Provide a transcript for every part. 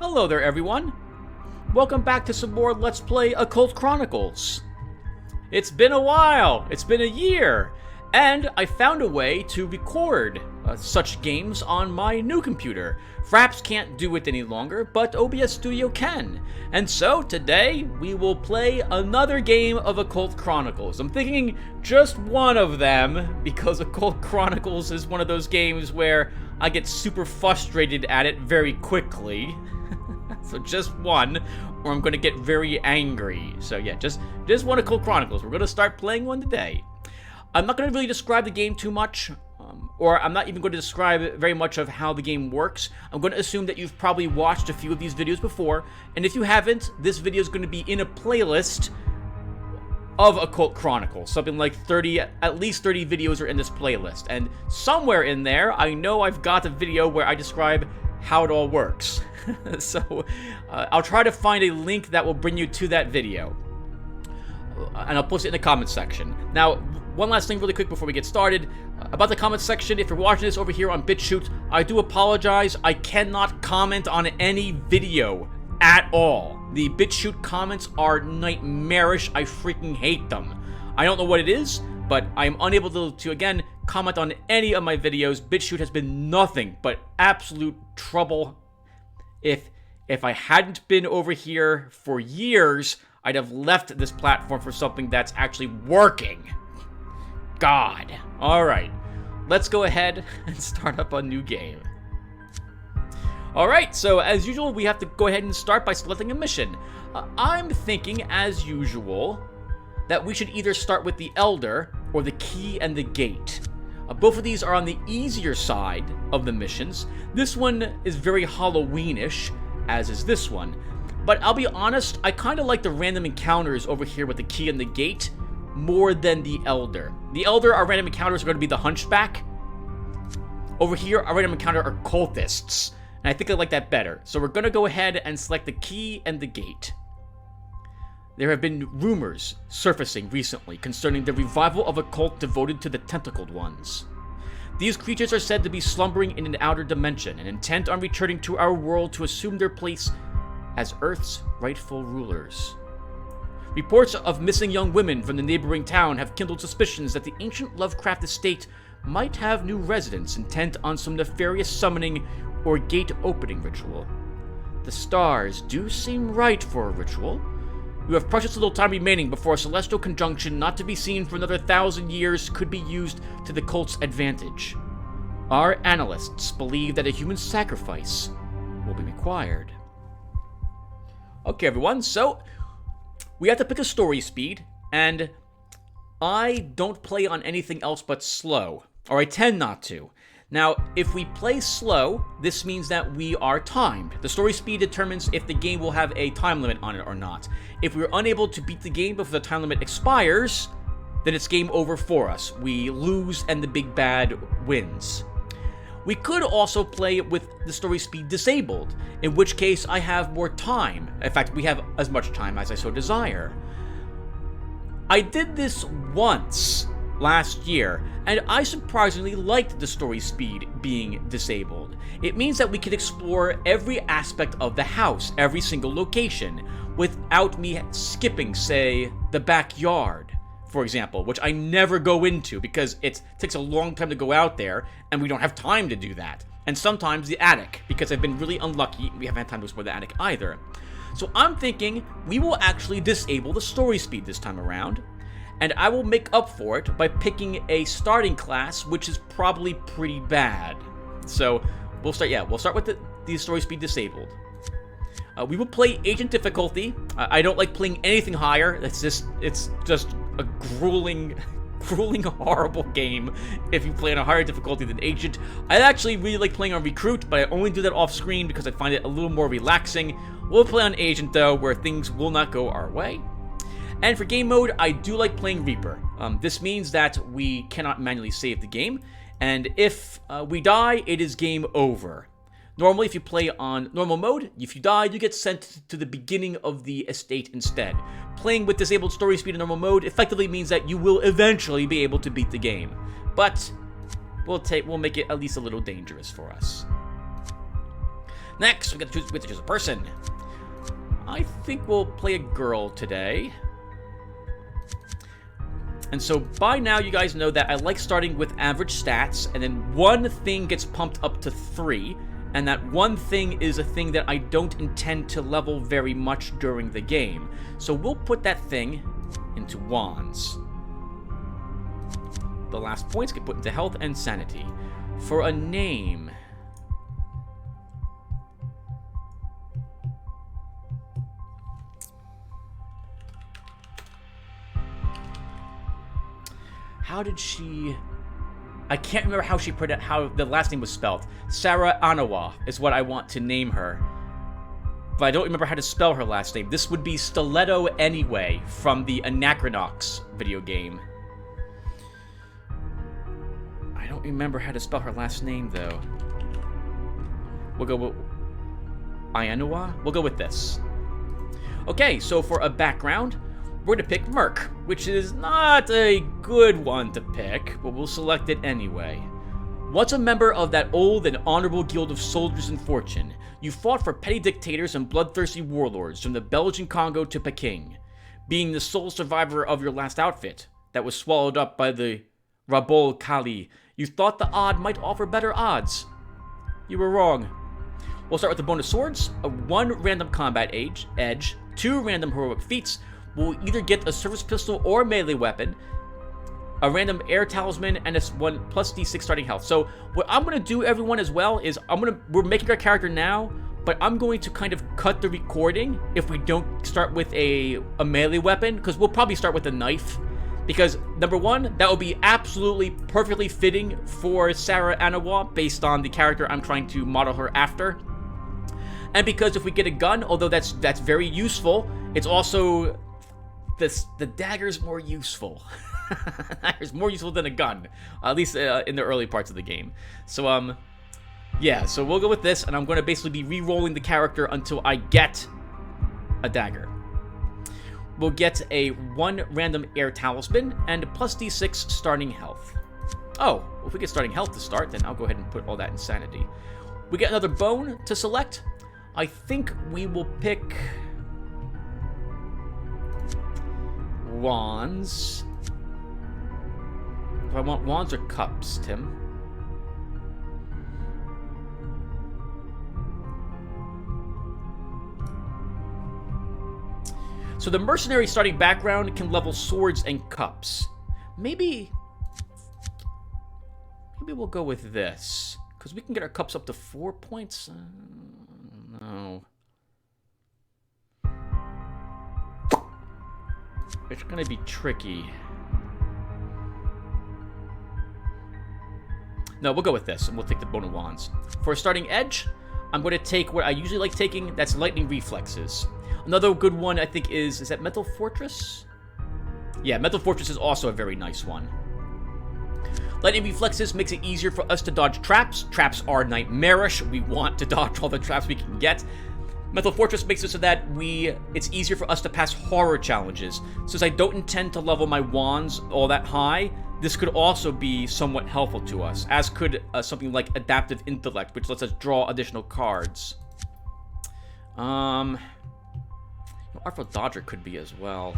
Hello there, everyone. Welcome back to some more Let's Play Occult Chronicles. It's been a while. It's been a year. And I found a way to record such games on my new computer. Fraps can't do it any longer, but OBS Studio can. And so today we will play another game of Occult Chronicles. I'm thinking just one of them because Occult Chronicles is one of those games where I get super frustrated at it very quickly. So just one, or I'm going to get very angry. So yeah, just one Occult Chronicles. We're going to start playing one today. I'm not going to really describe the game too much, or I'm not even going to describe very much of how the game works. I'm going to assume that you've probably watched a few of these videos before, and if you haven't, this video is going to be in a playlist of Occult Chronicles. Something like at least 30 videos are in this playlist, and somewhere in there, I know I've got a video where I describe how it all works. So, I'll try to find a link that will bring you to that video, and I'll post it in the comments section. Now, one last thing really quick before we get started. About the comments section, if you're watching this over here on BitChute, I do apologize. I cannot comment on any video at all. The BitChute comments are nightmarish. I freaking hate them. I don't know what it is, but I'm unable to again, comment on any of my videos. BitChute has been nothing but absolute trouble. If I hadn't been over here for years, I'd have left this platform for something that's actually working. God. Alright, let's go ahead and start up a new game. Alright, so as usual, we have to go ahead and start by selecting a mission. I'm thinking, as usual, that we should either start with the Elder or the Key and the Gate. Both of these are on the easier side of the missions. This one is very Halloweenish, as is this one. But I'll be honest, I kind of like the random encounters over here with the Key and the Gate more than the Elder. The Elder, our random encounters are going to be the Hunchback. Over here, our random encounter are cultists. And I think I like that better. So we're going to go ahead and select the Key and the Gate. There have been rumors surfacing recently concerning the revival of a cult devoted to the tentacled ones. These creatures are said to be slumbering in an outer dimension and intent on returning to our world to assume their place as Earth's rightful rulers. Reports of missing young women from the neighboring town have kindled suspicions that the ancient Lovecraft estate might have new residents intent on some nefarious summoning or gate opening ritual. The stars do seem right for a ritual. You have precious little time remaining before a celestial conjunction not to be seen for another 1,000 years could be used to the cult's advantage. Our analysts believe that a human sacrifice will be required. Okay, everyone, so we have to pick a story speed, and I don't play on anything else but slow, or I tend not to. Now, if we play slow, this means that we are timed. The story speed determines if the game will have a time limit on it or not. If we're unable to beat the game before the time limit expires, then it's game over for us. We lose and the big bad wins. We could also play with the story speed disabled, in which case I have more time. In fact, we have as much time as I so desire. I did this once last year, and I surprisingly liked the story speed being disabled. It means that we can explore every aspect of the house, every single location, without me skipping, say, the backyard, for example, which I never go into because it takes a long time to go out there, and we don't have time to do that. And sometimes the attic, because I've been really unlucky, we haven't had time to explore the attic either. So I'm thinking we will actually disable the story speed this time around, and I will make up for it by picking a starting class, which is probably pretty bad. So we'll start with the story speed disabled. We will play agent difficulty. I don't like playing anything higher. It's just a grueling, horrible game if you play on a higher difficulty than agent. I actually really like playing on recruit, but I only do that off screen because I find it a little more relaxing. We'll play on agent though, where things will not go our way. And for game mode, I do like playing Reaper. This means that we cannot manually save the game, and if we die, it is game over. Normally, if you play on normal mode, if you die, you get sent to the beginning of the estate instead. Playing with disabled story speed in normal mode effectively means that you will eventually be able to beat the game, but we'll make it at least a little dangerous for us. Next, we have to choose a person. I think we'll play a girl today. And so by now you guys know that I like starting with average stats, and then one thing gets pumped up to 3, and that one thing is a thing that I don't intend to level very much during the game. So we'll put that thing into wands. The last points get put into health and sanity. For a name... How did she... I can't remember how how the last name was spelled. Sarah Anawa is what I want to name her. But I don't remember how to spell her last name. This would be Stiletto Anyway from the Anachronox video game. I don't remember how to spell her last name, though. We'll go with... Anawa? We'll go with this. Okay, so for a background... we're going to pick Merc, which is not a good one to pick, but we'll select it anyway. Once a member of that old and honorable guild of soldiers in fortune, you fought for petty dictators and bloodthirsty warlords from the Belgian Congo to Peking. Being the sole survivor of your last outfit, that was swallowed up by the Rabol Kali, you thought the odd might offer better odds. You were wrong. We'll start with the bonus swords, a 1 random combat edge, 2 random heroic feats. We'll either get a service pistol or melee weapon, a random air talisman, and a 1 plus d6 starting health. So what I'm going to do, everyone, as well, is we're making our character now, but I'm going to kind of cut the recording if we don't start with a melee weapon, because we'll probably start with a knife. Because, number one, that will be absolutely perfectly fitting for Sarah Anawa, based on the character I'm trying to model her after. And because if we get a gun, although that's very useful, it's also... the dagger's more useful. Dagger's more useful than a gun, at least in the early parts of the game. So, yeah, so we'll go with this, and I'm going to basically be re-rolling the character until I get a dagger. We'll get a 1 random air talisman and a plus d6 starting health. Oh, if we get starting health to start, then I'll go ahead and put all that in sanity. We get another bone to select. I think we will pick... wands. Do I want wands or cups, Tim? So the mercenary starting background can level swords and cups. Maybe we'll go with this, because we can get our cups up to 4 points. No. It's gonna be tricky. No, we'll go with this, and we'll take the bone of wands. For a starting edge, I'm going to take what I usually like taking, that's lightning reflexes. Another good one, I think, is that Mental Fortress? Yeah, Mental Fortress is also a very nice one. Lightning reflexes makes it easier for us to dodge traps. Traps are nightmarish. We want to dodge all the traps we can get. Mental Fortress makes it so that it's easier for us to pass horror challenges. Since I don't intend to level my wands all that high, this could also be somewhat helpful to us, as could something like Adaptive Intellect, which lets us draw additional cards. Artful Dodger could be as well.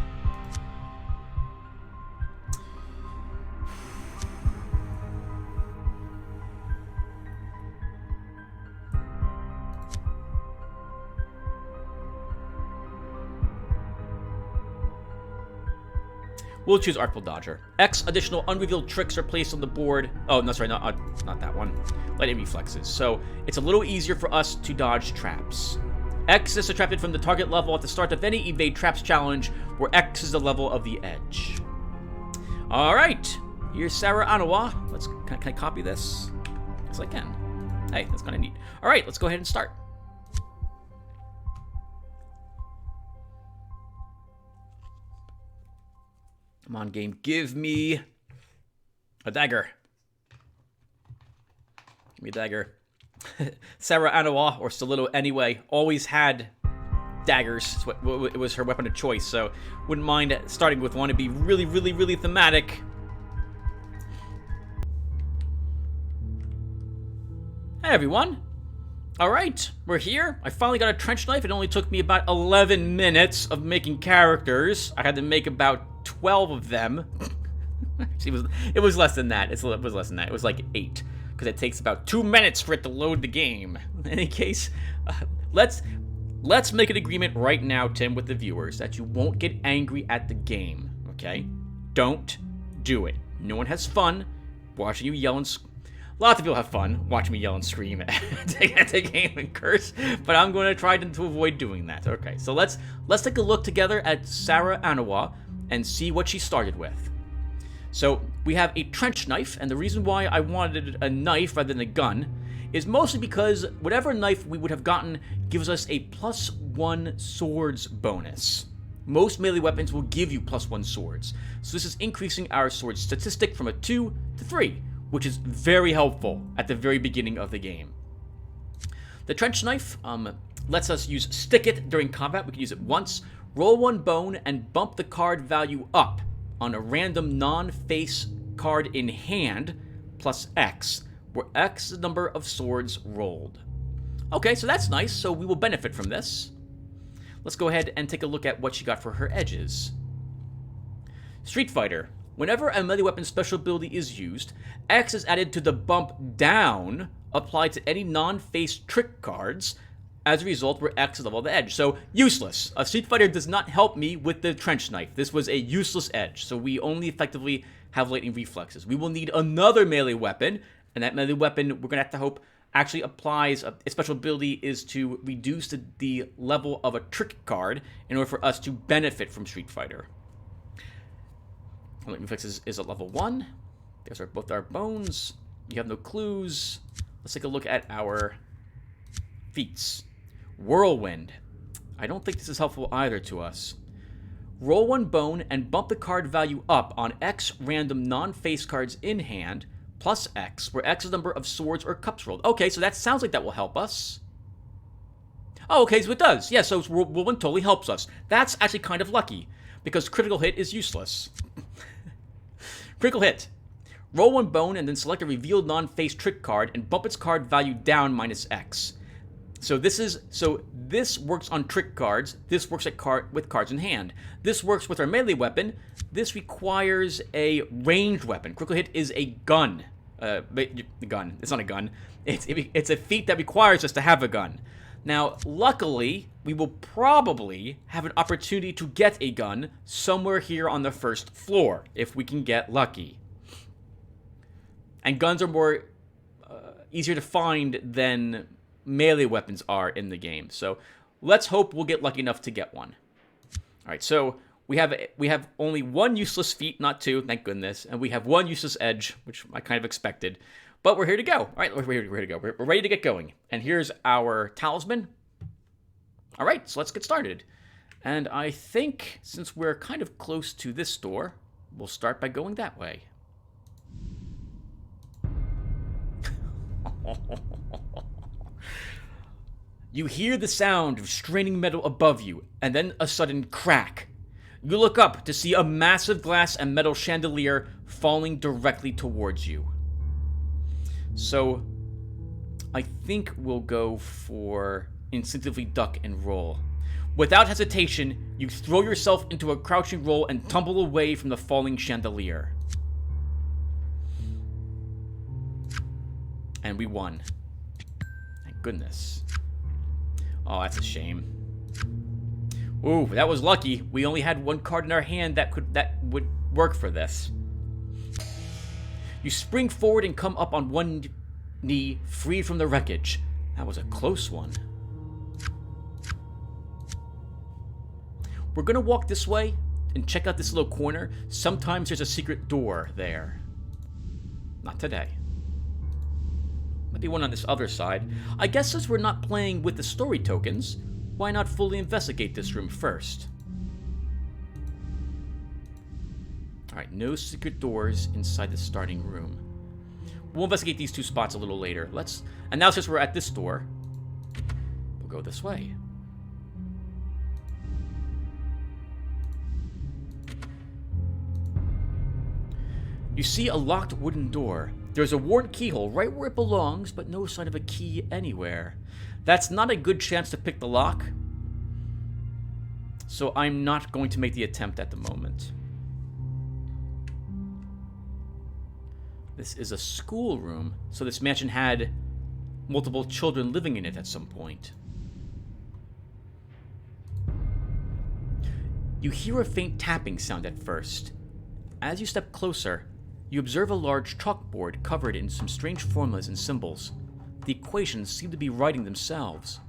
We'll choose Artful Dodger. X additional unrevealed tricks are placed on the board. Oh, no, sorry, not that one. Lightning reflexes. So it's a little easier for us to dodge traps. X is subtracted from the target level at the start of any evade traps challenge, where X is the level of the edge. All right, here's Sarah Anawa. Can I copy this? Yes, I can. Hey, that's kind of neat. All right, let's go ahead and start. Come on, game. Give me a dagger. Give me a dagger. Sarah Anawa, or Stiletto Anyway, always had daggers. It was her weapon of choice, so wouldn't mind starting with one to be really, really, really thematic. Hey, everyone. Alright, we're here. I finally got a trench knife. It only took me about 11 minutes of making characters. I had to make about 12 of them. Actually, it was less than that. It was less than that. It was like 8. Because it takes about 2 minutes for it to load the game. In any case, let's make an agreement right now, Tim, with the viewers, that you won't get angry at the game, okay? Don't do it. No one has fun watching you yell and lots of people have fun watching me yell and scream at the game and curse, but I'm going to try to avoid doing that. Okay, so let's take a look together at Sarah Anawa and see what she started with. So we have a trench knife, and the reason why I wanted a knife rather than a gun is mostly because whatever knife we would have gotten gives us a +1 swords bonus. Most melee weapons will give you +1 swords, so this is increasing our sword statistic from a 2 to 3, which is very helpful at the very beginning of the game. The trench knife lets us use Stick It during combat. We can use it once, roll 1 bone, and bump the card value up on a random non-face card in hand plus X, where X is the number of swords rolled. Okay, so that's nice, so we will benefit from this. Let's go ahead and take a look at what she got for her edges. Street Fighter. Whenever a melee weapon special ability is used, X is added to the bump down applied to any non-face trick cards. As a result, where X is level of the edge. So, useless. A Street Fighter does not help me with the trench knife. This was a useless edge, so we only effectively have lightning reflexes. We will need another melee weapon, and that melee weapon, we're going to have to hope, actually applies, a special ability is to reduce the level of a trick card in order for us to benefit from Street Fighter. Lightning reflexes is at level 1. There's both our bones. You have no clues. Let's take a look at our feats. Whirlwind. I don't think this is helpful either to us. Roll 1 bone and bump the card value up on X random non-face cards in hand plus X, where X is the number of swords or cups rolled. Okay, so that sounds like that will help us. Oh, okay, so it does. Yeah, so Whirlwind totally helps us. That's actually kind of lucky, because critical hit is useless. Critical hit. Roll 1 bone and then select a revealed non-face trick card and bump its card value down -X. So this works on trick cards. This works with cards in hand. This works with our melee weapon. This requires a ranged weapon. Critical hit is a gun. Gun. It's not a gun. It's a feat that requires us to have a gun. Now, luckily, we will probably have an opportunity to get a gun somewhere here on the first floor, if we can get lucky. And guns are more easier to find than melee weapons are in the game. So let's hope we'll get lucky enough to get one. All right, so we have only 1 useless feat, not 2, thank goodness, and we have 1 useless edge, which I kind of expected. But we're here to go. All right, we're here to go. We're ready to get going. And here's our talisman. All right, so let's get started. And I think since we're kind of close to this door, we'll start by going that way. You hear the sound of straining metal above you, and then a sudden crack. You look up to see a massive glass and metal chandelier falling directly towards you. So, I think we'll go for instinctively duck and roll. Without hesitation, you throw yourself into a crouching roll and tumble away from the falling chandelier. And we won. Thank goodness. Oh, that's a shame. Ooh, that was lucky. We only had 1 card in our hand that would work for this. You spring forward and come up on 1 knee, freed from the wreckage. That was a close one. We're gonna walk this way and check out this little corner. Sometimes there's a secret door there. Not today. Might be one on this other side. I guess since we're not playing with the story tokens, why not fully investigate this room first? Alright, no secret doors inside the starting room. We'll investigate these 2 spots a little later. And now since we're at this door, we'll go this way. You see a locked wooden door. There's a worn keyhole right where it belongs, but no sign of a key anywhere. That's not a good chance to pick the lock, so I'm not going to make the attempt at the moment. This is a schoolroom, so this mansion had multiple children living in it at some point. You hear a faint tapping sound at first. As you step closer, you observe a large chalkboard covered in some strange formulas and symbols. The equations seem to be writing themselves.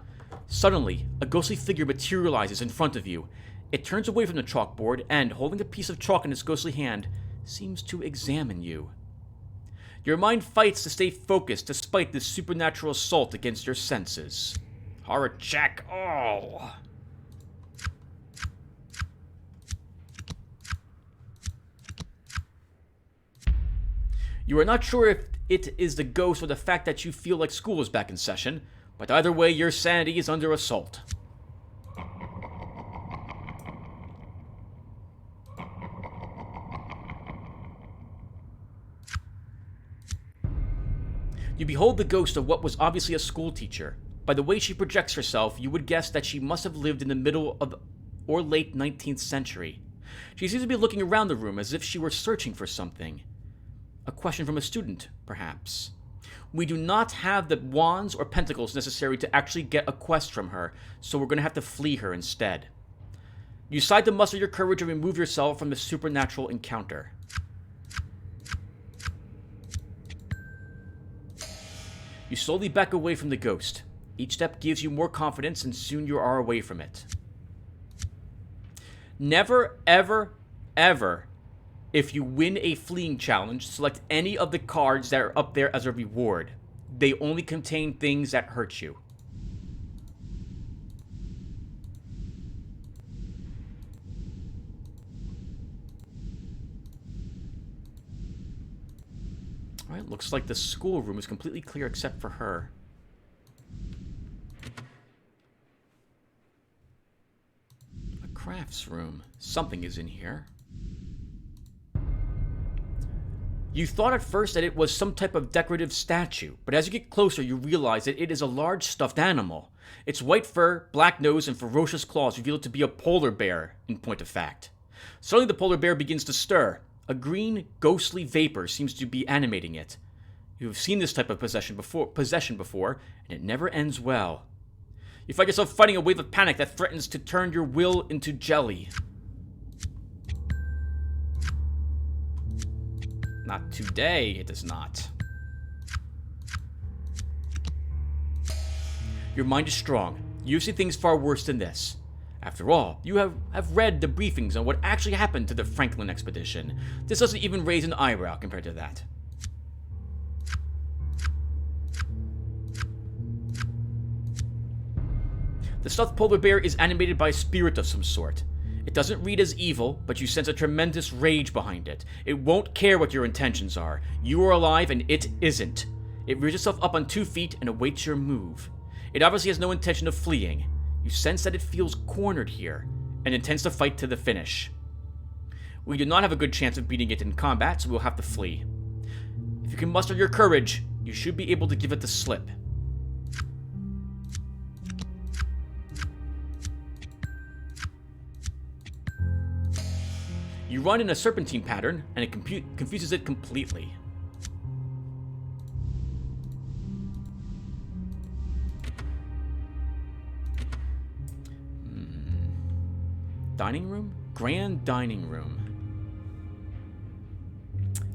Suddenly, a ghostly figure materializes in front of you. It turns away from the chalkboard and, holding a piece of chalk in its ghostly hand, seems to examine you. Your mind fights to stay focused despite this supernatural assault against your senses. Horror check all. You are not sure if it is the ghost or the fact that you feel like school is back in session, but either way, your sanity is under assault. You behold the ghost of what was obviously a school teacher. By the way she projects herself, you would guess that she must have lived in the middle of or late 19th century. She seems to be looking around the room as if she were searching for something. A question from a student, perhaps. We do not have the wands or pentacles necessary to actually get a quest from her, so we're going to have to flee her instead. You decide to muster your courage and remove yourself from the supernatural encounter. You slowly back away from the ghost. Each step gives you more confidence, and soon you are away from it. Never, ever, ever, if you win a fleeing challenge, select any of the cards that are up there as a reward. They only contain things that hurt you. Alright, looks like the schoolroom is completely clear except for her. A crafts room. Something is in here. You thought at first that it was some type of decorative statue, but as you get closer you realize that it is a large stuffed animal. Its white fur, black nose, and ferocious claws reveal it to be a polar bear, in point of fact. Suddenly the polar bear begins to stir. A green, ghostly vapor seems to be animating it. You have seen this type of possession before, and it never ends well. You find yourself fighting a wave of panic that threatens to turn your will into jelly. Not today, it does not. Your mind is strong. You've seen things far worse than this. After all, you have read the briefings on what actually happened to the Franklin expedition. This doesn't even raise an eyebrow compared to that. The stuffed polar bear is animated by a spirit of some sort. It doesn't read as evil, but you sense a tremendous rage behind it. It won't care what your intentions are. You are alive and it isn't. It rears itself up on 2 feet and awaits your move. It obviously has no intention of fleeing. You sense that it feels cornered here, and intends to fight to the finish. We do not have a good chance of beating it in combat, so we'll have to flee. If you can muster your courage, you should be able to give it the slip. You run in a serpentine pattern, and it confuses it completely. Dining room? Grand dining room.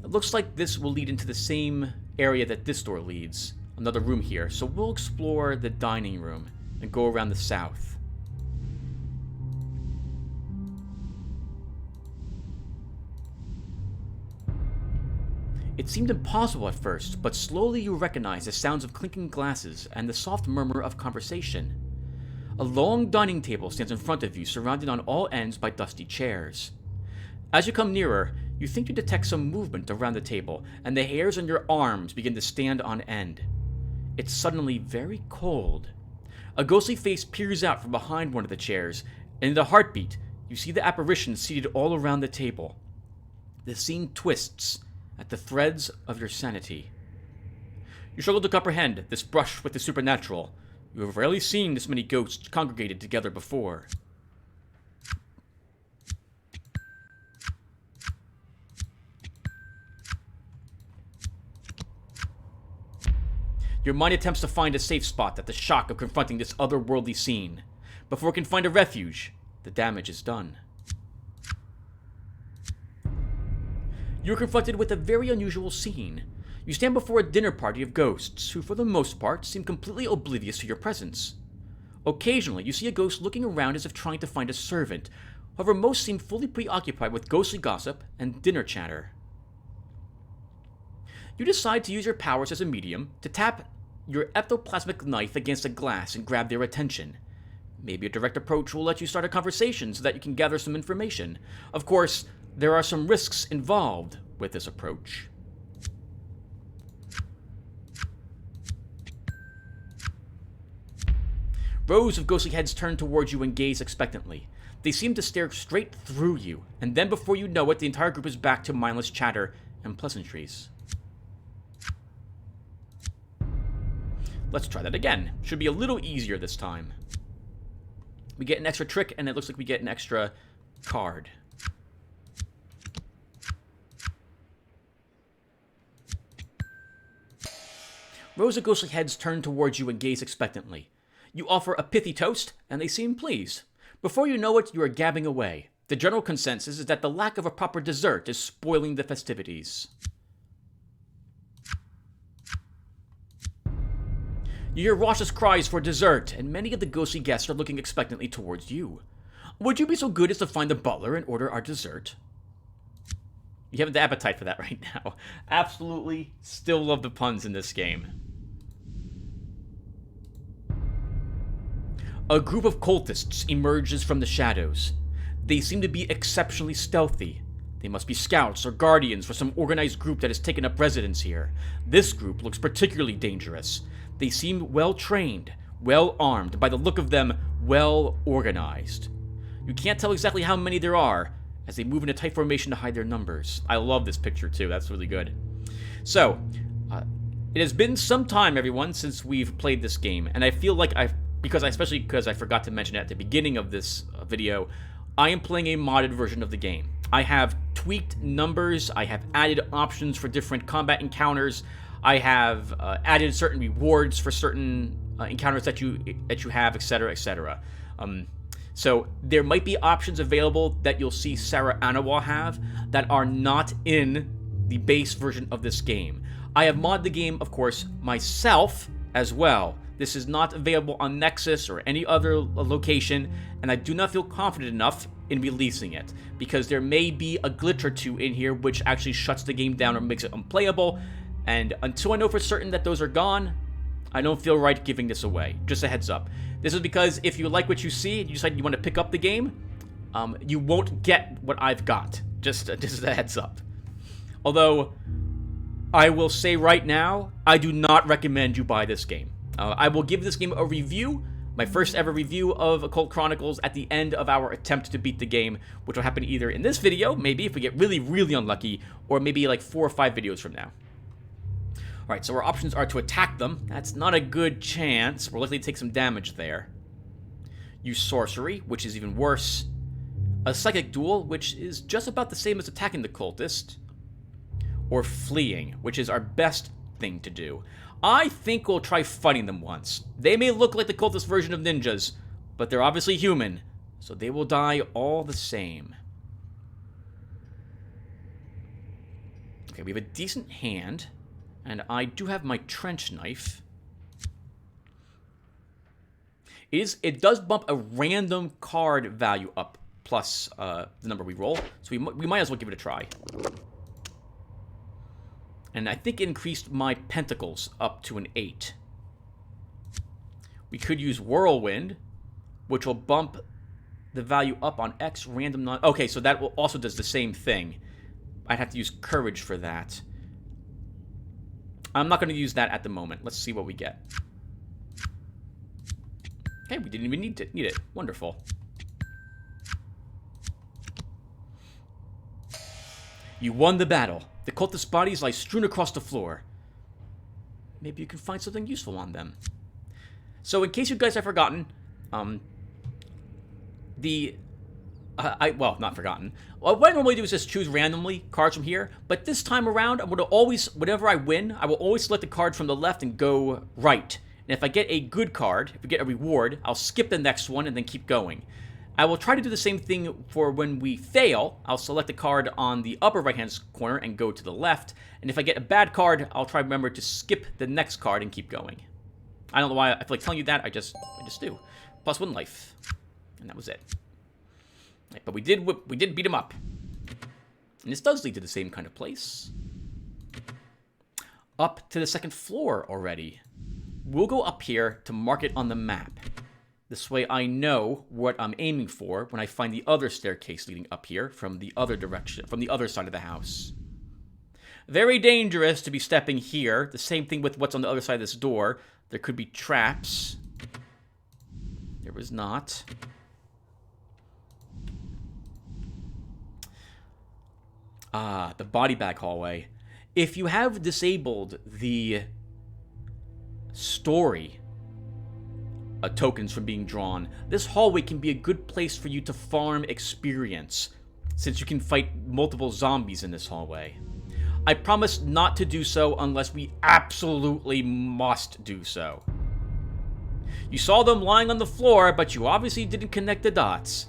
It looks like this will lead into the same area that this door leads. Another room here. So we'll explore the dining room and go around the south. It seemed impossible at first, but slowly you recognize the sounds of clinking glasses and the soft murmur of conversation. A long dining table stands in front of you, surrounded on all ends by dusty chairs. As you come nearer, you think you detect some movement around the table, and the hairs on your arms begin to stand on end. It's suddenly very cold. A ghostly face peers out from behind one of the chairs, and in a heartbeat, you see the apparition seated all around the table. The scene twists at the threads of your sanity. You struggle to comprehend this brush with the supernatural. You have rarely seen this many ghosts congregated together before. Your mind attempts to find a safe spot at the shock of confronting this otherworldly scene. Before it can find a refuge, the damage is done. You're confronted with a very unusual scene. You stand before a dinner party of ghosts who, for the most part, seem completely oblivious to your presence. Occasionally, you see a ghost looking around as if trying to find a servant. However, most seem fully preoccupied with ghostly gossip and dinner chatter. You decide to use your powers as a medium to tap your ectoplasmic knife against a glass and grab their attention. Maybe a direct approach will let you start a conversation so that you can gather some information. Of course, there are some risks involved with this approach. Rows of ghostly heads turn towards you and gaze expectantly. They seem to stare straight through you, and then before you know it, the entire group is back to mindless chatter and pleasantries. Let's try that again. Should be a little easier this time. We get an extra trick, and it looks like we get an extra card. Rows of ghostly heads turn towards you and gaze expectantly. You offer a pithy toast, and they seem pleased. Before you know it, you are gabbing away. The general consensus is that the lack of a proper dessert is spoiling the festivities. You hear raucous cries for dessert, and many of the ghostly guests are looking expectantly towards you. Would you be so good as to find the butler and order our dessert? You have the appetite for that right now. Absolutely still love the puns in this game. A group of cultists emerges from the shadows. They seem to be exceptionally stealthy. They must be scouts or guardians for some organized group that has taken up residence here. This group looks particularly dangerous. They seem well-trained, well-armed, by the look of them, well-organized. You can't tell exactly how many there are, as they move in a tight formation to hide their numbers. I love this picture, too. That's really good. So, it has been some time, everyone, since we've played this game, and I feel like especially because I forgot to mention it at the beginning of this video, I am playing a modded version of the game. I have tweaked numbers, I have added options for different combat encounters, I have added certain rewards for certain encounters that you have, etc., etc. So there might be options available that you'll see Sarah Anawa have that are not in the base version of this game. I have modded the game, of course, myself as well. This is not available on Nexus or any other location, and I do not feel confident enough in releasing it, because there may be a glitch or two in here which actually shuts the game down or makes it unplayable, and until I know for certain that those are gone, I don't feel right giving this away. Just a heads up. This is because if you like what you see and you decide you want to pick up the game, you won't get what I've got. Just as a heads up. Although, I will say right now, I do not recommend you buy this game. I will give this game a review, my first ever review of Occult Chronicles, at the end of our attempt to beat the game, which will happen either in this video, maybe if we get really, really unlucky, or maybe like 4 or 5 videos from now. Alright, so our options are to attack them. That's not a good chance. We're likely to take some damage there. Use sorcery, which is even worse. A psychic duel, which is just about the same as attacking the cultist. Or fleeing, which is our best thing to do. I think we'll try fighting them once. They may look like the cultist version of ninjas, but they're obviously human, so they will die all the same. Okay, we have a decent hand, and I do have my trench knife. It does bump a random card value up, plus the number we roll, so we might as well give it a try. And I think it increased my pentacles up to an 8. We could use Whirlwind, which will bump the value up on X random non... Okay, so that also does the same thing. I'd have to use Courage for that. I'm not going to use that at the moment. Let's see what we get. Okay, we didn't even need it. Wonderful. You won the battle. The cultist bodies lie strewn across the floor. maybe you can find something useful on them. So in case you guys have forgotten, well, not forgotten. What I normally do is just choose randomly cards from here, but this time around, I'm going to always, whenever I win, I will always select the card from the left and go right. And if I get a good card, if we get a reward, I'll skip the next one and then keep going. I will try to do the same thing for when we fail. I'll select a card on the upper right-hand corner and go to the left. And if I get a bad card, I'll try to remember to skip the next card and keep going. I don't know why I feel like telling you that. I just do. +1 life, and that was it. Right, but we did beat him up, and this does lead to the same kind of place. Up to the second floor already. We'll go up here to mark it on the map. This way I know what I'm aiming for when I find the other staircase leading up here from the other direction, from the other side of the house. Very dangerous to be stepping here. The same thing with what's on the other side of this door. There could be traps. There was not. Ah, the body bag hallway. If you have disabled the story tokens from being drawn, this hallway can be a good place for you to farm experience, since you can fight multiple zombies in this hallway. I promise not to do so unless we absolutely must do so. You saw them lying on the floor, but you obviously didn't connect the dots.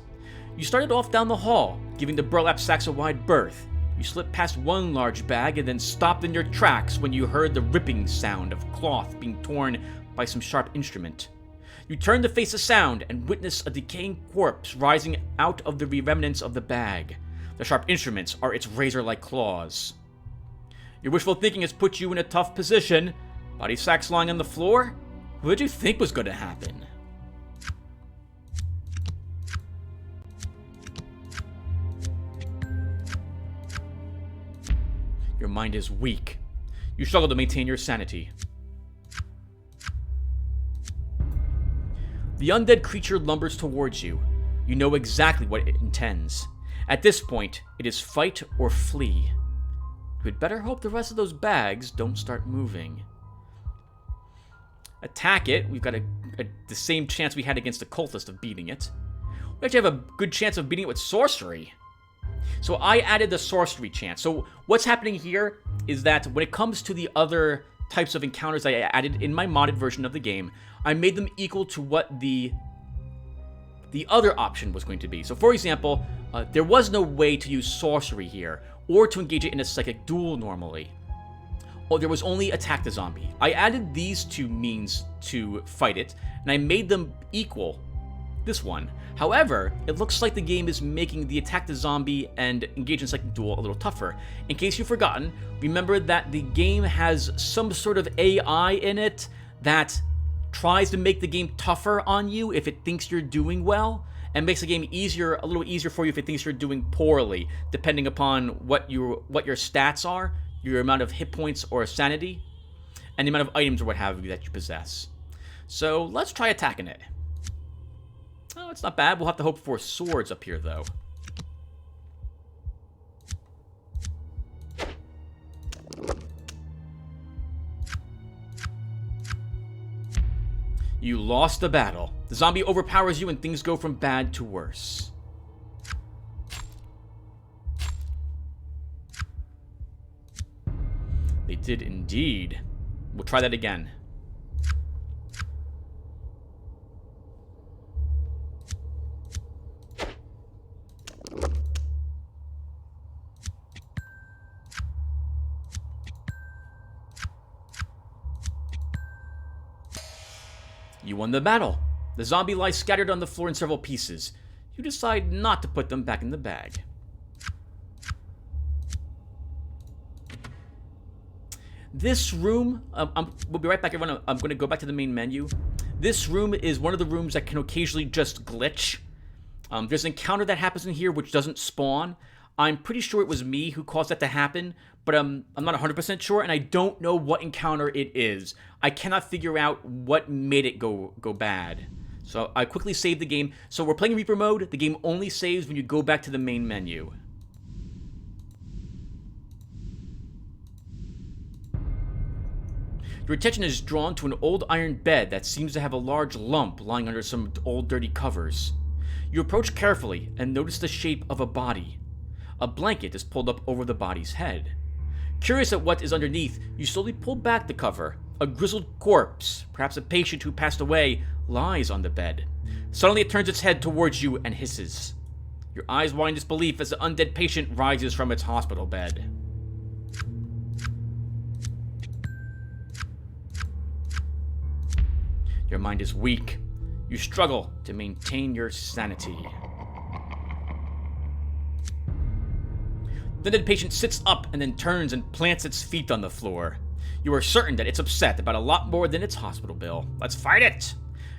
You started off down the hall, giving the burlap sacks a wide berth. You slipped past one large bag and then stopped in your tracks when you heard the ripping sound of cloth being torn by some sharp instrument. You turned to face the sound and witnessed a decaying corpse rising out of the remnants of the bag. The sharp instruments are its razor-like claws. Your wishful thinking has put you in a tough position. Body sacks lying on the floor? What did you think was going to happen? Your mind is weak. You struggle to maintain your sanity. The undead creature lumbers towards you. You know exactly what it intends. At this point, it is fight or flee. You had better hope the rest of those bags don't start moving. Attack it. We've got the same chance we had against the cultist of beating it. We actually have a good chance of beating it with sorcery. So I added the sorcery chance. So what's happening here is that when it comes to the other types of encounters I added in my modded version of the game, I made them equal to what the other option was going to be. So for example, there was no way to use sorcery here, or to engage it in a psychic duel normally. Well, there was only attack the zombie. I added these two means to fight it, and I made them equal this one. However, it looks like the game is making the attack the zombie and engage in psychic duel a little tougher. In case you've forgotten, remember that the game has some sort of AI in it that tries to make the game tougher on you if it thinks you're doing well, and makes the game a little easier for you if it thinks you're doing poorly, depending upon what your stats are, your amount of hit points or sanity, and the amount of items or what have you that you possess. So let's try attacking it. Oh, it's not bad. We'll have to hope for swords up here, though. You lost the battle. The zombie overpowers you and things go from bad to worse. They did indeed. We'll try that again. You won the battle. The zombie lies scattered on the floor in several pieces. You decide not to put them back in the bag. This room, we'll be right back, everyone. I'm going to go back to the main menu. This room is one of the rooms that can occasionally just glitch. There's an encounter that happens in here which doesn't spawn. I'm pretty sure it was me who caused that to happen, but I'm not 100% sure, and I don't know what encounter it is. I cannot figure out what made it go bad. So I quickly saved the game. So we're playing Reaper mode. The game only saves when you go back to the main menu. Your attention is drawn to an old iron bed that seems to have a large lump lying under some old dirty covers. You approach carefully and notice the shape of a body. A blanket is pulled up over the body's head. Curious at what is underneath, you slowly pull back the cover. A grizzled corpse, perhaps a patient who passed away, lies on the bed. Suddenly it turns its head towards you and hisses. Your eyes widen in disbelief as the undead patient rises from its hospital bed. Your mind is weak. You struggle to maintain your sanity. The dead patient sits up and then turns and plants its feet on the floor. You are certain that it's upset about a lot more than its hospital bill. Let's fight it!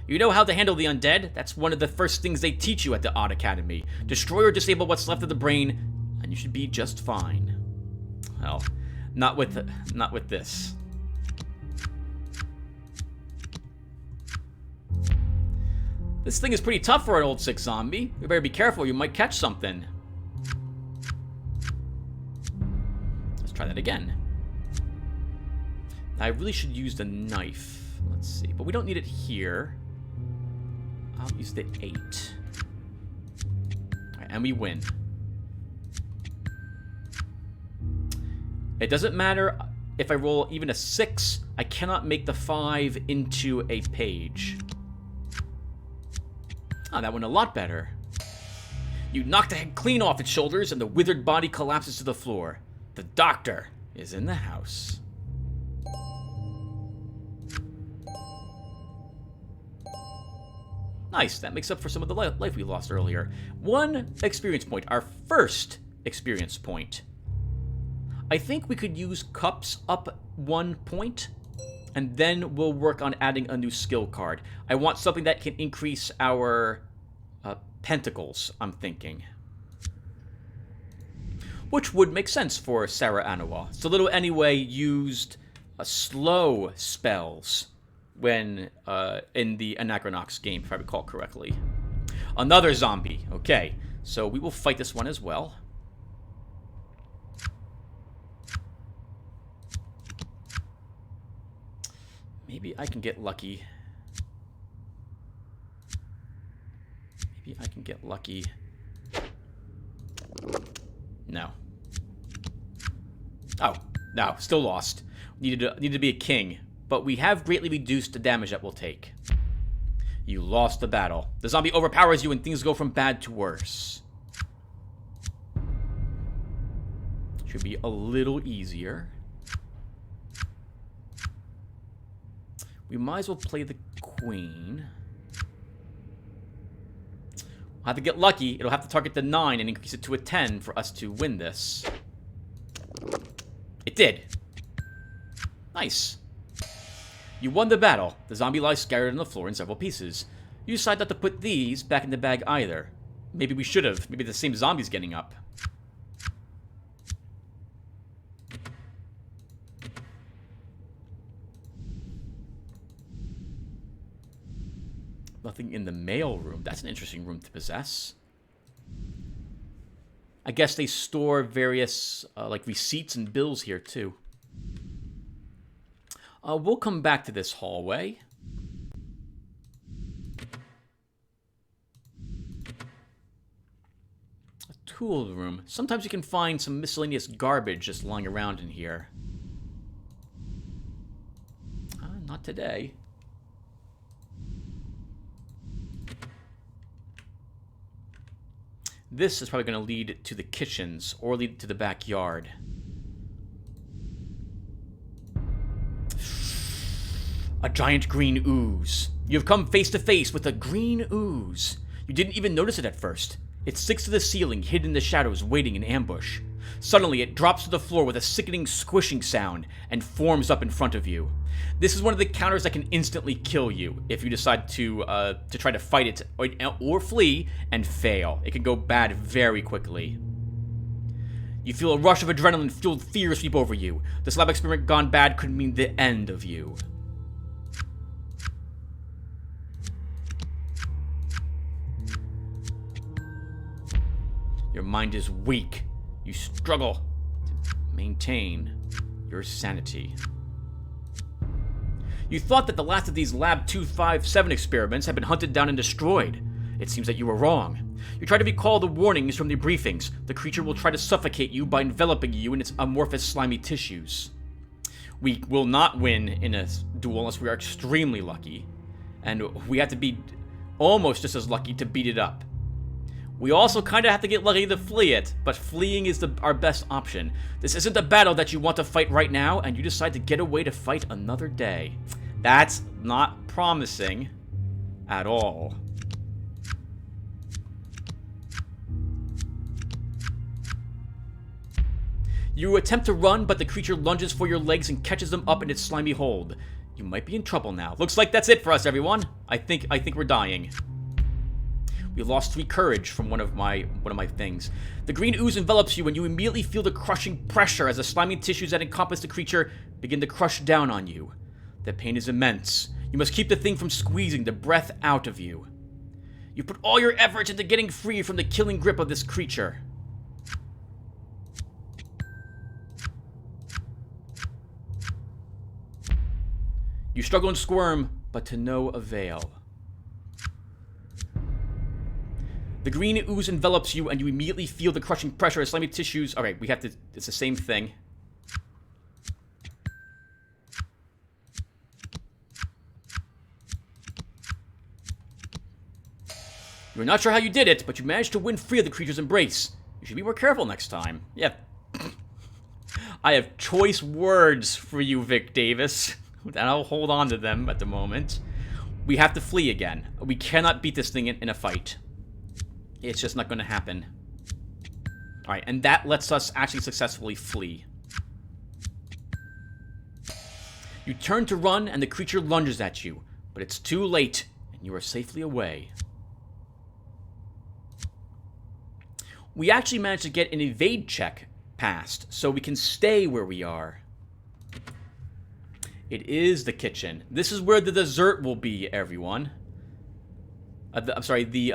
You know how to handle the undead. That's one of the first things they teach you at the Odd Academy. Destroy or disable what's left of the brain, and you should be just fine. Well, not with this. This thing is pretty tough for an old sick zombie. You better be careful, you might catch something. Let's try that again. I really should use the knife. Let's see, but we don't need it here. I'll use the 8. Alright, and we win. It doesn't matter if I roll even a 6, I cannot make the 5 into a page. Oh, that went a lot better. You knock the head clean off its shoulders and the withered body collapses to the floor. The doctor is in the house. Nice, that makes up for some of the life we lost earlier. 1 experience point, our first experience point. I think we could use cups up 1 point, and then we'll work on adding a new skill card. I want something that can increase our pentacles, I'm thinking. Which would make sense for Sarah Anawa. So Little Anyway used slow spells when in the Anachronox game, if I recall correctly. Another zombie. Okay, so we will fight this one as well. Maybe I can get lucky. Maybe I can get lucky. No. Oh, no, still lost. Needed to be a king. But we have greatly reduced the damage that we'll take. You lost the battle. The zombie overpowers you and things go from bad to worse. Should be a little easier. We might as well play the queen. We'll have to get lucky. It'll have to target the 9 and increase it to a 10 for us to win this. It did. Nice. You won the battle. The zombie lies scattered on the floor in several pieces. You decide not to put these back in the bag either. Maybe we should have. Maybe the same zombie's getting up. Nothing in the mail room. That's an interesting room to possess. I guess they store various like receipts and bills here too. We'll come back to this hallway. A tool room. Sometimes you can find some miscellaneous garbage just lying around in here. Not today. This is probably going to lead to the kitchens or lead to the backyard. A giant green ooze. You have come face to face with a green ooze. You didn't even notice it at first. It sticks to the ceiling, hidden in the shadows, waiting in ambush. Suddenly, it drops to the floor with a sickening squishing sound and forms up in front of you. This is one of the counters that can instantly kill you if you decide to try to fight it or flee and fail. It can go bad very quickly. You feel a rush of adrenaline-fueled fear sweep over you. This lab experiment gone bad could mean the end of you. Your mind is weak. You struggle to maintain your sanity. You thought that the last of these Lab 257 experiments had been hunted down and destroyed. It seems that you were wrong. You try to recall the warnings from the briefings. The creature will try to suffocate you by enveloping you in its amorphous slimy tissues. We will not win in a duel unless we are extremely lucky, and we have to be almost just as lucky to beat it up. We also kind of have to get lucky to flee it, but fleeing is our best option. This isn't a battle that you want to fight right now, and you decide to get away to fight another day. That's not promising at all. You attempt to run, but the creature lunges for your legs and catches them up in its slimy hold. You might be in trouble now. Looks like that's it for us, everyone. I think we're dying. We lost 3 courage from one of my things. The green ooze envelops you, and you immediately feel the crushing pressure as the slimy tissues that encompass the creature begin to crush down on you. The pain is immense. You must keep the thing from squeezing the breath out of you. You put all your efforts into getting free from the killing grip of this creature. You struggle and squirm, but to no avail. The green ooze envelops you, and you immediately feel the crushing pressure of slimy tissues. Alright, we have to... It's the same thing. You're not sure how you did it, but you managed to win free of the creature's embrace. You should be more careful next time. Yeah. I have choice words for you, Vic Davis. And I'll hold on to them at the moment. We have to flee again. We cannot beat this thing in a fight. It's just not going to happen. Alright, and that lets us actually successfully flee. You turn to run, and the creature lunges at you. But it's too late, and you are safely away. We actually managed to get an evade check passed, so we can stay where we are. It is the kitchen. This is where the dessert will be, everyone. I'm sorry, the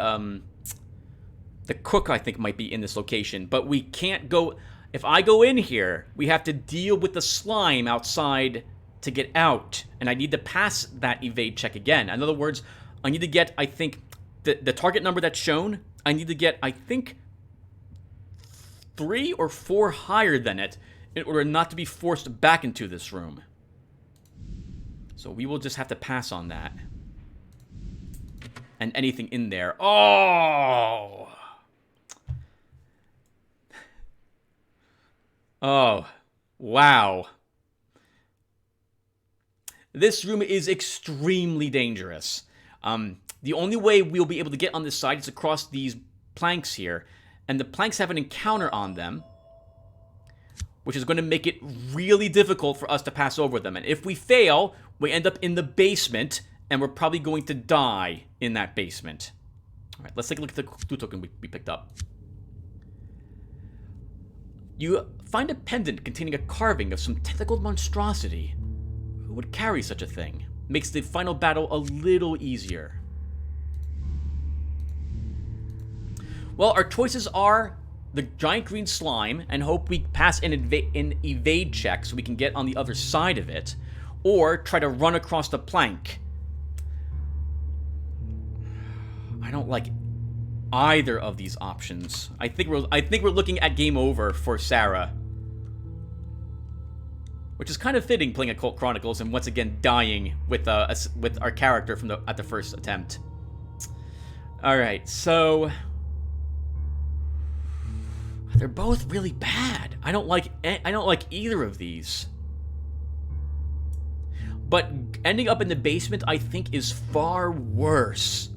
cook, I think, might be in this location. But we can't go... If I go in here, we have to deal with the slime outside to get out. And I need to pass that evade check again. In other words, I need to get, I think, the target number that's shown. I need to get, I think, 3 or 4 higher than it in order not to be forced back into this room. So we will just have to pass on that. And anything in there. Oh! Oh. Wow. This room is extremely dangerous. The only way we'll be able to get on this side is across these planks here. And the planks have an encounter on them, which is going to make it really difficult for us to pass over them. And if we fail, we end up in the basement, and we're probably going to die in that basement. All right, let's take a look at the clue token we picked up. You find a pendant containing a carving of some tentacled monstrosity. Who would carry such a thing? Makes the final battle a little easier. Well, our choices are the giant green slime and hope we pass an evade check so we can get on the other side of it, or try to run across the plank. I don't like either of these options. I think we're looking at game over for Sarah, which is kind of fitting, playing Occult Chronicles and once again dying with our character at the first attempt. All right, so they're both really bad. I don't like either of these. But ending up in the basement, I think, is far worse.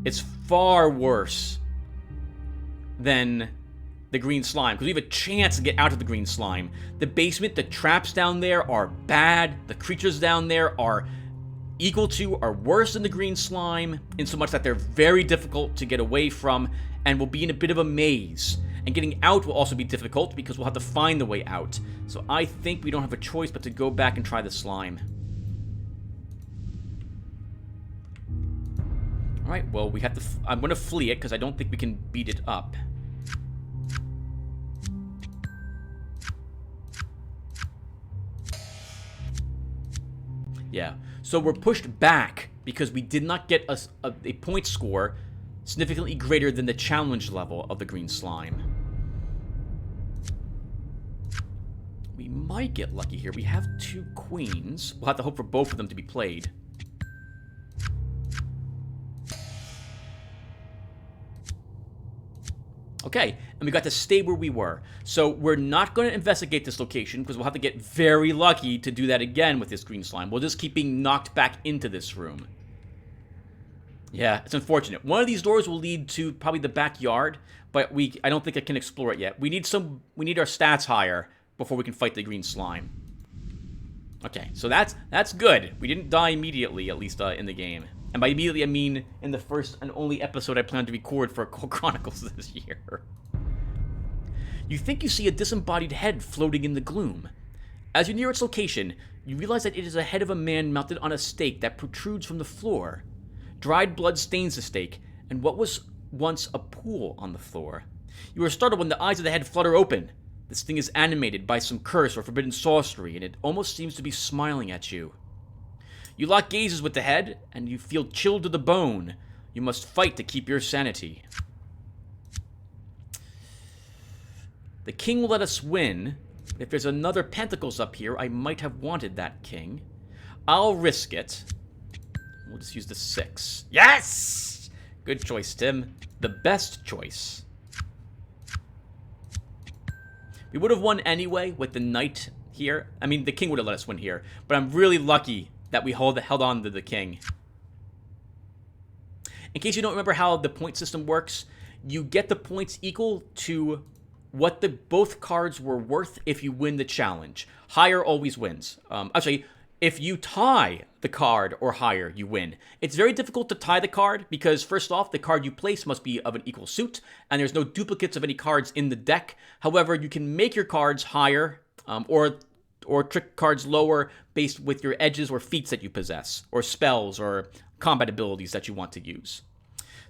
It's far worse than the green slime, because we have a chance to get out of the green slime. The basement, the traps down there are bad. The creatures down there are equal to or worse than the green slime, in so much that they're very difficult to get away from and will be in a bit of a maze. And getting out will also be difficult because we'll have to find the way out. So I think we don't have a choice but to go back and try the slime. Alright, well, we have to... I'm going to flee it because I don't think we can beat it up. Yeah. So we're pushed back because we did not get a point score significantly greater than the challenge level of the green slime. We might get lucky here. We have 2 queens. We'll have to hope for both of them to be played. Okay, and we got to stay where we were. So we're not going to investigate this location because we'll have to get very lucky to do that again with this green slime. We'll just keep being knocked back into this room. Yeah, it's unfortunate. One of these doors will lead to probably the backyard, but I don't think I can explore it yet. We need our stats higher before we can fight the green slime. Okay, so that's good. We didn't die immediately, at least in the game. And by immediately, I mean in the first and only episode I plan to record for Occult Chronicles this year. You think you see a disembodied head floating in the gloom. As you near its location, you realize that it is a head of a man mounted on a stake that protrudes from the floor. Dried blood stains the stake, and what was once a pool on the floor. You are startled when the eyes of the head flutter open. This thing is animated by some curse or forbidden sorcery, and it almost seems to be smiling at you. You lock gazes with the head, and you feel chilled to the bone. You must fight to keep your sanity. The king will let us win. If there's another pentacles up here, I might have wanted that king. I'll risk it. We'll just use the 6. Yes! Good choice, Tim. The best choice. We would have won anyway with the knight here. I mean, the king would have let us win here. But I'm really lucky that we held on to the king. In case you don't remember how the point system works, you get the points equal to what both cards were worth if you win the challenge. Higher always wins. Actually, if you tie the card or higher, you win. It's very difficult to tie the card because, first off, the card you place must be of an equal suit, and there's no duplicates of any cards in the deck. However, you can make your cards higher or trick cards lower based with your edges or feats that you possess, or spells or combat abilities that you want to use.